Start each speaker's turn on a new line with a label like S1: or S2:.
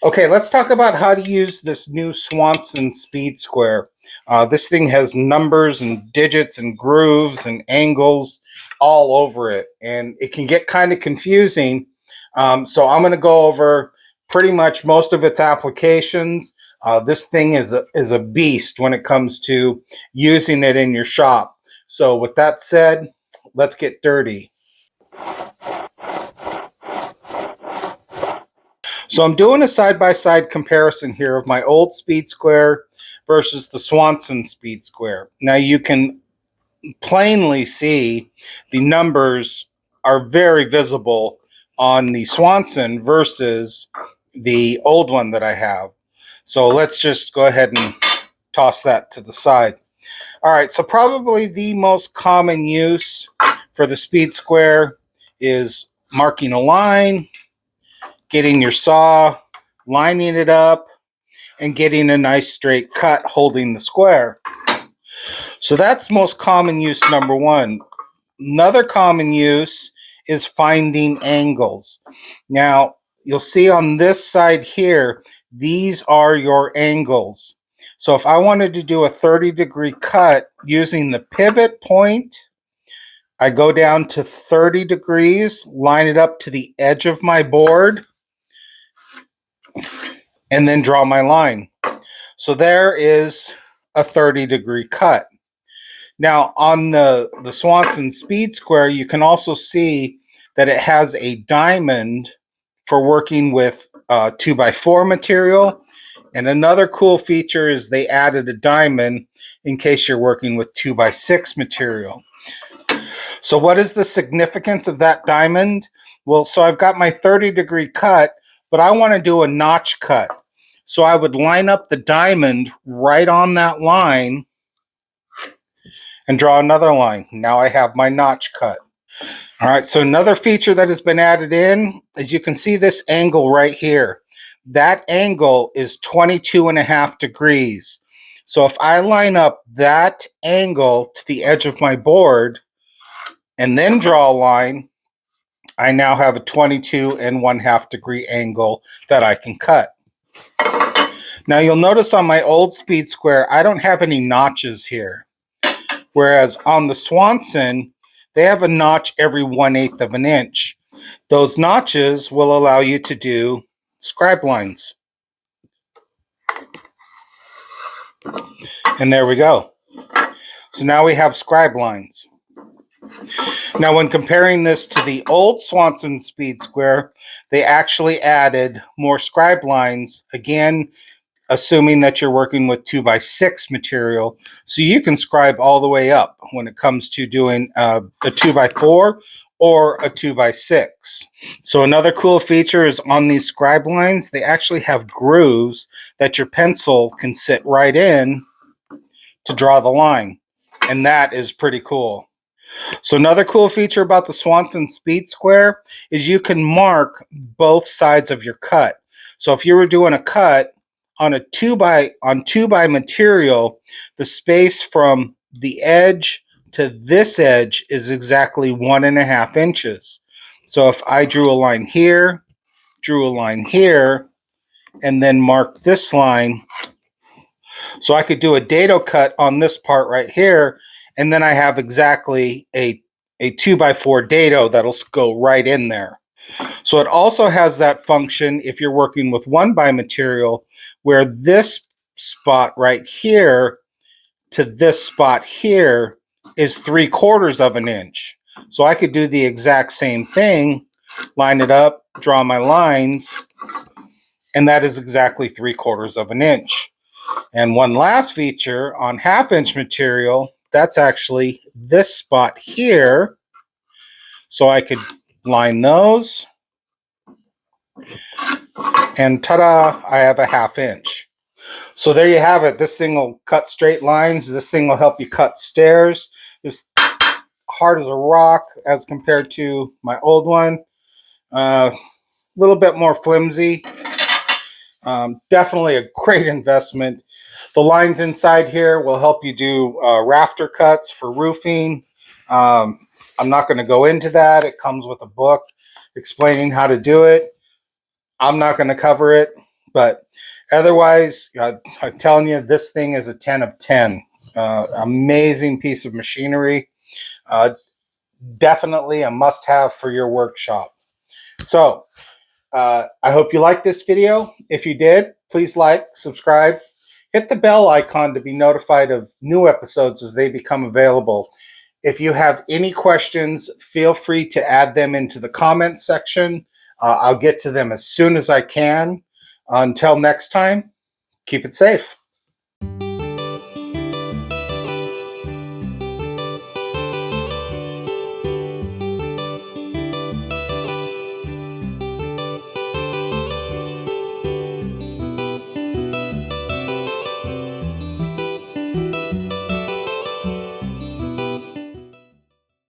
S1: Okay, let's talk about how to use this new Swanson Speed Square. This thing has numbers and digits and grooves and angles all over it, and it can get kind of confusing. So I'm going to go over pretty much most of its applications. This thing is a beast when it comes to using it in your shop. So with that said, let's get dirty. So I'm doing a side-by-side comparison here of my old Speed Square versus the Swanson Speed Square. Now you can plainly see the numbers are very visible on the Swanson versus the old one that I have. So let's just go ahead and toss that to the side. All right, so probably the most common use for the Speed Square is marking a line, getting your saw, lining it up, and getting a nice straight cut holding the square. So that's most common use number one. Another common use is finding angles. Now, you'll see on this side here, these are your angles. So if I wanted to do a 30-degree cut using the pivot point, I go down to 30 degrees, line it up to the edge of my board, and then draw my line. So there is a 30-degree cut. Now on the Swanson Speed Square, you can also see that it has a diamond for working with 2x4 material. And another cool feature is they added a diamond in case you're working with 2x6 material. So what is the significance of that diamond? Well, so I've got my 30-degree cut, but I want to do a notch cut. So I would line up the diamond right on that line and draw another line. Now I have my notch cut. All right, so another feature that has been added in is you can see this angle right here. That angle is 22.5 degrees. So if I line up that angle to the edge of my board and then draw a line, I now have a 22.5 degree angle that I can cut. Now you'll notice on my old Speed Square, I don't have any notches here. Whereas on the Swanson, they have a notch every 1/8 of an inch. Those notches will allow you to do scribe lines. And there we go. So now we have scribe lines. Now when comparing this to the old Swanson Speed Square, they actually added more scribe lines, again, assuming that you're working with 2x6 material. So you can scribe all the way up when it comes to doing a 2x4 or a 2x6. So another cool feature is on these scribe lines, they actually have grooves that your pencil can sit right in to draw the line. And that is pretty cool. So another cool feature about the Swanson Speed Square is you can mark both sides of your cut. So if you were doing a cut on a 2x material, the space from the edge to this edge is exactly 1.5 inches. So if I drew a line here, drew a line here, and then mark this line, so I could do a dado cut on this part right here, and then I have exactly a 2x4 dado that'll go right in there. So it also has that function if you're working with 1x material, where this spot right here to this spot here is 3/4 of an inch. So I could do the exact same thing, line it up, draw my lines, and that is exactly 3/4 of an inch. And one last feature on 1/2 inch material, that's actually this spot here. So I could line those, and ta-da, I have a 1/2 inch. So there you have it. This thing will cut straight lines. This thing will help you cut stairs. It's hard as a rock as compared to my old one. A little bit more flimsy. Definitely a great investment. The lines inside here will help you do rafter cuts for roofing. I'm not going to go into that. It comes with a book explaining how to do it. I'm not going to cover it, But otherwise, I'm telling you, this thing is a 10 of 10. Amazing piece of machinery. Definitely a must-have for your workshop. So I hope you liked this video. If you did, please like, subscribe, hit the bell icon to be notified of new episodes as they become available. If you have any questions, feel free to add them into the comments section. I'll get to them as soon as I can. Until next time, keep it safe.